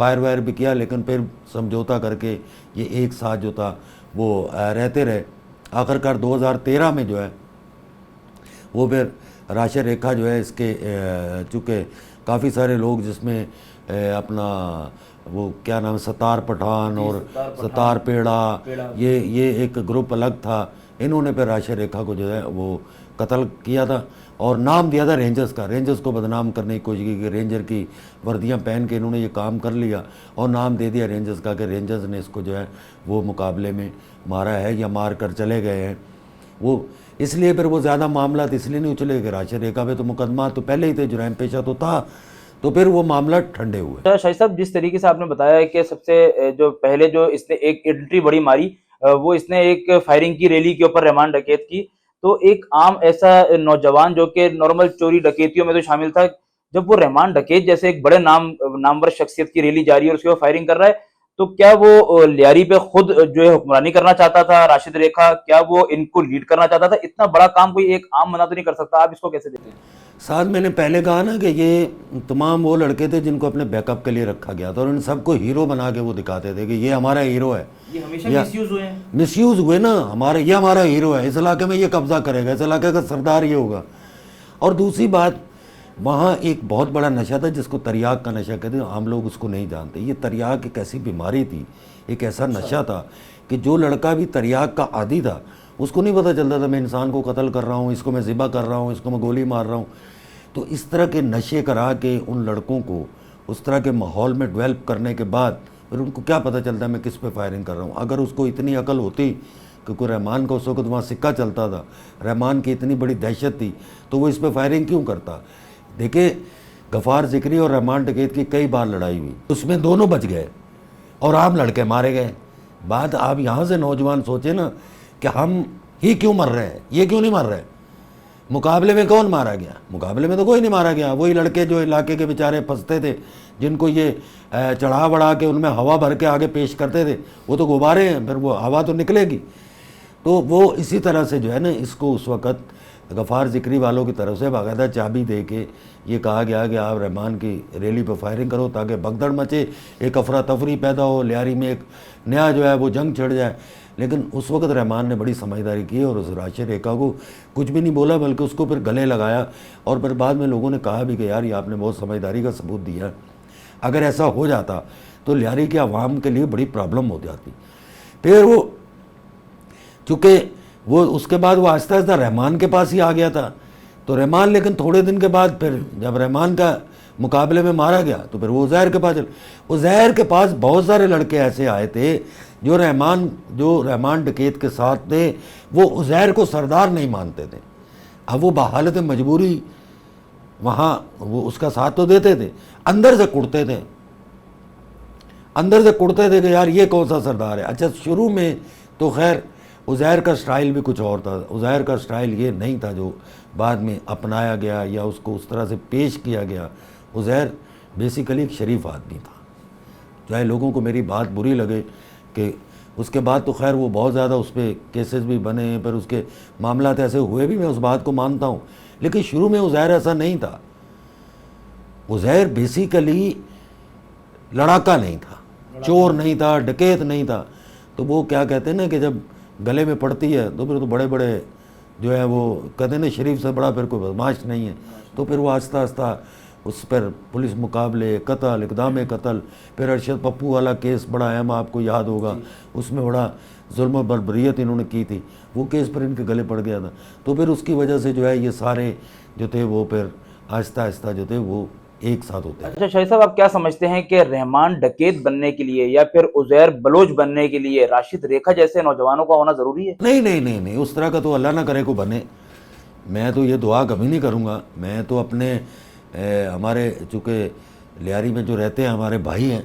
Fire wire بھی کیا، لیکن پھر سمجھوتا کر کے یہ ایک ساتھ جو تھا وہ رہتے رہے. آخرکار 2013 میں جو ہے وہ پھر راشد ریکھا جو ہے اس کے چونکہ کافی سارے لوگ جس میں اپنا وہ کیا نام ستار پٹھان اور ستار پیڑا، یہ ایک گروپ الگ تھا. انہوں نے پھر راشد ریکھا کو جو ہے وہ قتل کیا تھا اور نام دیا تھا رینجرز کا. رینجرز کو بدنام کرنے کی کوشش کی کہ رینجر کی وردیاں پہن کے انہوں نے یہ کام کر لیا اور نام دے دیا رینجرز کا کہ رینجرز نے اس کو جو ہے وہ مقابلے میں مارا ہے یا مار کر چلے گئے ہیں. وہ اس لیے پھر وہ زیادہ معاملات اس لیے نہیں اچھلے کہ راشد ریکھا پہ تو مقدمات تو پہلے ہی تھے، جرائم پیشہ تو تھا، تو پھر وہ معاملات ٹھنڈے ہوئے. شاہد صاحب، جس طریقے سے آپ نے بتایا ہے کہ سب سے جو پہلے جو اس نے ایک انٹری بڑی ماری، وہ اس نے ایک فائرنگ کی ریلی کے اوپر رحمان ڈکیت کی. تو ایک عام ایسا نوجوان جو کہ نارمل چوری ڈکیتیوں میں تو شامل تھا، جب وہ رحمان ڈکیت جیسے ایک بڑے نامور شخصیت کی ریلی جاری ہے اور اس کے اوپر فائرنگ کر رہا ہے، تو کیا وہ لیاری پہ خود جو ہے حکمرانی کرنا چاہتا تھا راشد ریکھا؟ کیا وہ ان کو لیڈ کرنا چاہتا تھا؟ اتنا بڑا کام کوئی ایک عام بندہ تو نہیں کر سکتا. آپ اس کو کیسے دیکھتے ہیں؟ ساتھ میں نے پہلے کہا نا کہ یہ تمام وہ لڑکے تھے جن کو اپنے بیک اپ کے لیے رکھا گیا تھا اور ان سب کو ہیرو بنا کے وہ دکھاتے تھے کہ یہ ہمارا ہیرو ہے. یہ ہمیشہ مس یوز ہوئے ہیں. مس یوز ہوئے نا، یہ ہمارا ہیرو ہے، اس علاقے میں یہ قبضہ کرے گا، اس علاقے کا سردار یہ ہوگا. اور دوسری بات، وہاں ایک بہت بڑا نشہ تھا جس کو تریاک کا نشہ کہتے ہیں. عام لوگ اس کو نہیں جانتے. یہ تریاک ایک ایسی بیماری تھی، ایک ایسا نشہ تھا کہ جو لڑکا بھی تریاک کا عادی تھا اس کو نہیں پتہ چلتا تھا میں انسان کو قتل کر رہا ہوں، اس کو میں ذبح کر رہا ہوں، اس کو میں گولی مار رہا ہوں. تو اس طرح کے نشے کرا کے ان لڑکوں کو اس طرح کے ماحول میں ڈیولپ کرنے کے بعد پھر ان کو کیا پتہ چلتا ہے میں کس پہ فائرنگ کر رہا ہوں. اگر اس کو اتنی عقل ہوتی کہ کوئی رحمان کا اس وقت وہاں سکہ چلتا تھا، رحمان کی اتنی بڑی دہشت تھی، تو وہ اس پہ فائرنگ کیوں کرتا؟ دیکھیں، غفار ذکری اور رحمان ڈکیت کی کئی بار لڑائی ہوئی، اس میں دونوں بچ گئے اور عام لڑکے مارے گئے. بات آپ یہاں سے نوجوان سوچیں نا کہ ہم ہی کیوں مر رہے ہیں، یہ کیوں نہیں مر رہے. مقابلے میں کون مارا گیا؟ مقابلے میں تو کوئی نہیں مارا گیا. وہی لڑکے جو علاقے کے بیچارے پھنستے تھے، جن کو یہ چڑھا بڑھا کے ان میں ہوا بھر کے آگے پیش کرتے تھے، وہ تو غبارے ہیں، پھر وہ ہوا تو نکلے گی. تو وہ اسی طرح سے جو ہے نا اس کو اس وقت غفار ذکری والوں کی طرف سے باقاعدہ چابی دے کے یہ کہا گیا کہ آپ رحمان کی ریلی پہ فائرنگ کرو تاکہ بھگدڑ مچے، ایک افراتفری پیدا ہو، لیاری میں ایک نیا جو ہے وہ جنگ چھڑ جائے. لیکن اس وقت رحمان نے بڑی سمجھداری کی اور اس راشد ریکھا کو کچھ بھی نہیں بولا، بلکہ اس کو پھر گلے لگایا. اور پھر بعد میں لوگوں نے کہا بھی کہ یار یہ آپ نے بہت سمجھداری کا ثبوت دیا. اگر ایسا ہو جاتا تو لیاری کے عوام کے لیے بڑی پرابلم ہو جاتی. پھر وہ چونکہ وہ اس کے بعد وہ آہستہ آہستہ رحمان کے پاس ہی آ گیا تھا، تو رحمان لیکن تھوڑے دن کے بعد پھر جب رحمان کا مقابلے میں مارا گیا تو پھر وہ عزیر کے پاس عزیر کے پاس بہت سارے لڑکے ایسے آئے تھے جو رحمان ڈکیت کے ساتھ تھے، وہ عزیر کو سردار نہیں مانتے تھے. اب وہ بحالت مجبوری وہاں وہ اس کا ساتھ تو دیتے تھے، اندر سے کڑتے تھے کہ یار یہ کون سا سردار ہے. اچھا، شروع میں تو خیر عزیر کا سٹائل بھی کچھ اور تھا. عزیر کا سٹائل یہ نہیں تھا جو بعد میں اپنایا گیا یا اس کو اس طرح سے پیش کیا گیا. عزیر بیسیکلی ایک شریف آدمی تھا. چاہے لوگوں کو میری بات بری لگے کہ اس کے بعد تو خیر وہ بہت زیادہ اس پہ کیسز بھی بنے، پھر اس کے معاملات ایسے ہوئے بھی، میں اس بات کو مانتا ہوں. لیکن شروع میں عزیر ایسا نہیں تھا. عزیر بیسیکلی لڑاکا نہیں تھا، چور نہیں تھا، ڈکیت نہیں تھا. تو وہ کیا کہتے ہیں نا کہ جب گلے میں پڑتی ہے تو پھر تو بڑے بڑے جو ہے وہ کہتے ہیں نا شریف سے بڑا پھر کوئی بدماش نہیں ہے. تو پھر وہ آہستہ آہستہ اس پر پولیس مقابلے، قتل، اقدام قتل، پھر ارشد پپو والا کیس بڑا اہم آپ کو یاد ہوگا، اس میں بڑا ظلم و بربریت انہوں نے کی تھی، وہ کیس پر ان کے گلے پڑ گیا تھا. تو پھر اس کی وجہ سے جو ہے یہ سارے جو تھے وہ پھر آہستہ آہستہ جو تھے وہ ایک ساتھ ہوتے ہیں. اچھا شاہد صاحب، آپ کیا سمجھتے ہیں کہ رحمان ڈکیت بننے کے لیے یا پھر عزیر بلوچ بننے کے لیے راشد ریکھا جیسے نوجوانوں کا ہونا ضروری ہے؟ نہیں، اس طرح کا تو اللہ نہ کرے کو بنے. میں تو یہ دعا کبھی نہیں کروں گا. میں تو اپنے ہمارے چونکہ لیاری میں جو رہتے ہیں ہمارے بھائی ہیں،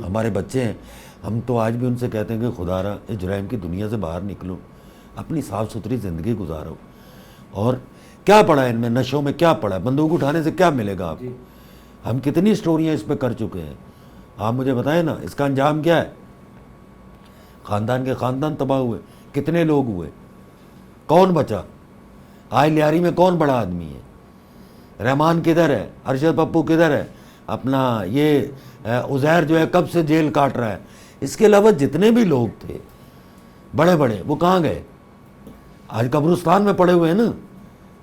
ہمارے بچے ہیں، ہم تو آج بھی ان سے کہتے ہیں کہ خدا را اس جرائم کی دنیا سے باہر نکلو، اپنی صاف ستھری زندگی گزارو. اور کیا پڑا ہے ان میں؟ نشوں میں کیا پڑا ہے؟ بندوق اٹھانے سے کیا ملے گا آپ کو؟ ہم کتنی سٹوریاں اس پہ کر چکے ہیں. آپ مجھے بتائیں نا اس کا انجام کیا ہے؟ خاندان کے خاندان تباہ ہوئے. کتنے لوگ ہوئے؟ کون بچا؟ آج لیاری میں کون بڑا آدمی ہے؟ رحمان کدھر ہے؟ ارشد پپو کدھر ہے؟ اپنا یہ عزیر جو ہے کب سے جیل کاٹ رہا ہے. اس کے علاوہ جتنے بھی لوگ تھے بڑے بڑے وہ کہاں گئے؟ آج قبرستان میں پڑے ہوئے ہیں نا.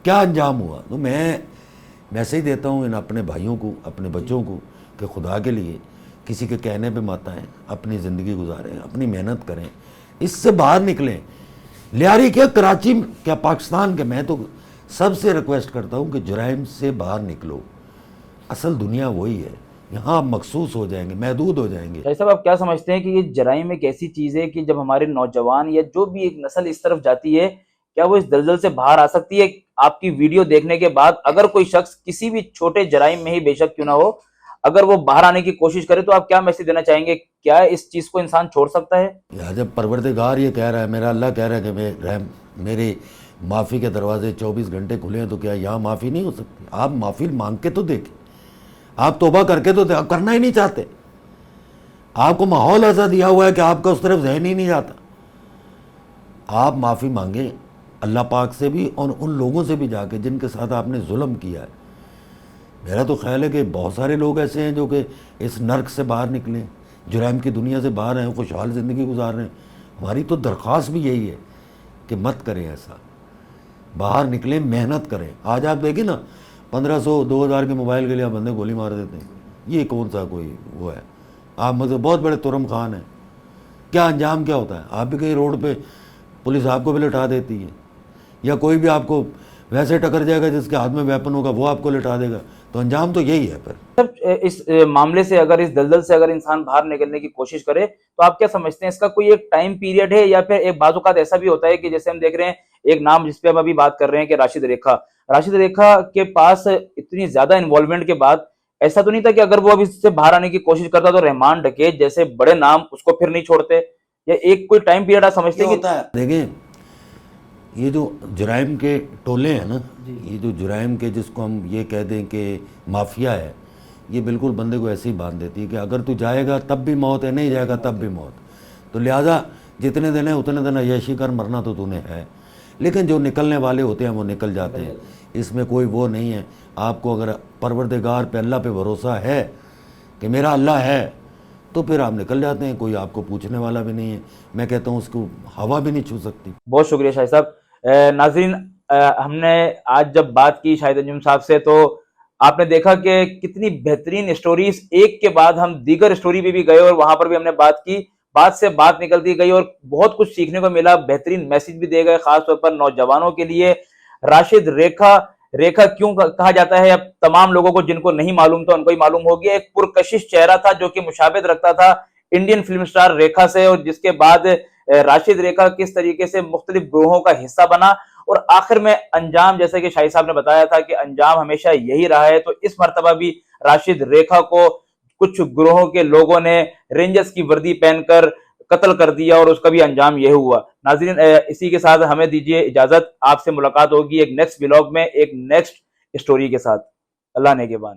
کیا انجام ہوا؟ تو میں میسیج دیتا ہوں ان اپنے بھائیوں کو, اپنے بچوں کو, کہ خدا کے لیے کسی کے کہنے پہ مت آئیں, اپنی زندگی گزاریں, اپنی محنت کریں, اس سے باہر نکلیں. لیاری کیا کراچی کیا پاکستان کے, میں تو سب سے ریکویسٹ کرتا ہوں کہ جرائم سے باہر نکلو. اصل دنیا وہی ہے, یہاں آپ مخصوص ہو جائیں گے, محدود ہو جائیں گے. شاہد صاحب آپ کیا سمجھتے ہیں کہ یہ جرائم ایک ایسی چیز ہے کہ جب ہمارے نوجوان یا جو بھی ایک نسل اس طرف جاتی ہے, کیا وہ اس دلدل سے باہر آ سکتی ہے؟ آپ کی ویڈیو دیکھنے کے بعد اگر کوئی شخص کسی بھی چھوٹے جرائم میں ہی بے شک کیوں نہ ہو, اگر وہ باہر آنے کی کوشش کرے تو آپ کیا میسج دینا چاہیں گے؟ کیا اس چیز کو انسان چھوڑ سکتا ہے؟ جب پروردگار یہ کہہ رہا ہے, میرا اللہ کہہ رہا ہے کہ میرے معافی کے دروازے 24 گھنٹے کھلے ہیں, تو کیا یہاں معافی نہیں ہو سکتی؟ آپ معافی مانگ کے تو دیکھیں, آپ توبہ کر کے تو آپ کرنا ہی نہیں چاہتے. آپ کو ماحول ایسا دیا ہوا ہے کہ آپ کا اس طرف ذہن ہی نہیں جاتا. آپ معافی مانگیں اللہ پاک سے بھی اور ان لوگوں سے بھی جا کے جن کے ساتھ آپ نے ظلم کیا ہے. میرا تو خیال ہے کہ بہت سارے لوگ ایسے ہیں جو کہ اس نرک سے باہر نکلیں, جرائم کی دنیا سے باہر ہیں, خوشحال زندگی گزار رہے ہیں. ہماری تو درخواست بھی یہی ہے کہ مت کریں ایسا, باہر نکلیں, محنت کریں. آج آپ دیکھیں نا 1500 2000 کے موبائل کے لیے آپ بندے گولی مار دیتے ہیں. یہ کون سا کوئی وہ ہے؟ آپ مطلب بہت بڑے ترم خان ہیں, کیا انجام کیا ہوتا ہے؟ آپ بھی کہیں روڈ پہ پولیس آپ کو بھی لٹا دیتی ہے, یا کوئی بھی آپ کو ویسے ٹکر جائے گا جس کے ہاتھ میں ویپن ہوگا وہ آپ کو لٹا دے گا. تو انجام تو یہی ہے. پھر اس معاملے سے اگر اس دلدل سے اگر انسان باہر نکلنے کی کوشش کرے تو آپ کیا سمجھتے ہیں اس کا کوئی ایک ٹائم پیریڈ ہے, یا پھر ایک بعض اوقات ایسا بھی ہوتا ہے کہ جیسے ہم دیکھ رہے ہیں ایک نام جس پہ ہم ابھی بات کر رہے ہیں کہ راشد ریکھا کے پاس اتنی زیادہ انوالومنٹ کے بعد ایسا تو نہیں تھا کہ اگر وہ اب اس سے باہر آنے کی کوشش کرتا تو رحمان ڈکیت جیسے بڑے نام اس کو پھر نہیں چھوڑتے, یا ایک کوئی ٹائم پیریڈ آپ سمجھتے ہیں کہ دیکھیں یہ جو جرائم کے ٹولے ہیں نا, یہ جو جرائم کے جس کو ہم یہ کہہ دیں کہ مافیا ہے, یہ بالکل بندے کو ایسے ہی باندھ دیتی ہے کہ اگر تو جائے گا تب بھی موت ہے, نہیں جائے گا تب بھی موت. تو لہٰذا جتنے دن ہیں اتنے دن عیاشی کر, مرنا تو تو نے ہے. لیکن جو نکلنے والے ہوتے ہیں وہ نکل جاتے ہیں, اس میں کوئی وہ نہیں ہے. آپ کو اگر پروردگار پہ اللہ پہ بھروسہ ہے کہ میرا اللہ ہے تو پھر آپ نکل جاتے ہیں, کوئی آپ کو پوچھنے والا بھی نہیں ہے. میں کہتا ہوں اس کو ہوا بھی نہیں چھو سکتی. بہت شکریہ شاہد صاحب. ناظرین, ہم نے آج جب بات کی شاہد انجم صاحب سے تو آپ نے دیکھا کہ کتنی بہترین اسٹوریز, ایک کے بعد ہم دیگر اسٹوری پہ بھی گئے اور وہاں پر بھی ہم نے بات کی, بات سے بات نکلتی گئی اور بہت کچھ سیکھنے کو ملا, بہترین میسج بھی دے گئے خاص طور پر نوجوانوں کے لیے. راشد ریکھا کیوں کہا جاتا ہے, اب تمام لوگوں کو جن کو نہیں معلوم تھا ان کو ہی معلوم ہو گیا. ایک پرکشش چہرہ تھا جو کہ مشابہت رکھتا تھا انڈین فلم سٹار ریکھا سے, اور جس کے بعد راشد ریکھا کس طریقے سے مختلف گروہوں کا حصہ بنا اور آخر میں انجام, جیسے کہ شاہد صاحب نے بتایا تھا کہ انجام ہمیشہ یہی رہا ہے. تو اس مرتبہ بھی راشد ریکھا کو کچھ گروہوں کے لوگوں نے رینجرز کی وردی پہن کر قتل کر دیا اور اس کا بھی انجام یہ ہوا. ناظرین, اسی کے ساتھ ہمیں دیجیے اجازت, آپ سے ملاقات ہوگی ایک نیکسٹ ولاگ میں ایک نیکسٹ اسٹوری کے ساتھ. اللہ نگہبان.